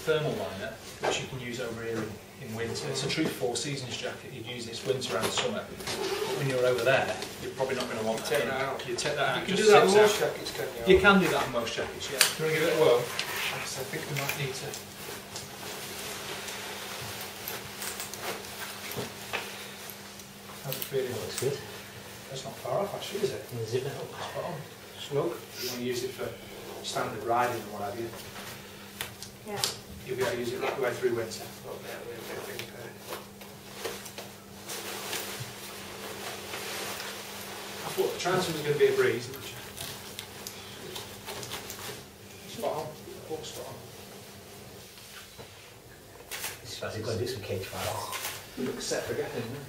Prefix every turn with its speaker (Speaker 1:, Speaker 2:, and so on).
Speaker 1: thermal liner, which you can use over here in winter. It's a true four seasons jacket. You'd use this winter and summer. But when you're over there, you're probably not going to want
Speaker 2: take that out.
Speaker 1: You take that out.
Speaker 2: You can do that on most jackets, can you?
Speaker 1: You can do that on most jackets, yeah. Do you want to give it a whirl? I think we might need to. How's it feeling?
Speaker 3: Looks good.
Speaker 1: That's not far off actually, is it?
Speaker 3: Zip it up.
Speaker 1: Spot on. Snug. You want to use it for standard riding and what have you.
Speaker 4: Yeah.
Speaker 1: You'll be able to use it right the way through winter. I thought the transfer was going to be a breeze. Spot on. Oh, spot on.
Speaker 3: It's going to do some cage files.
Speaker 1: You look set for getting, isn't it?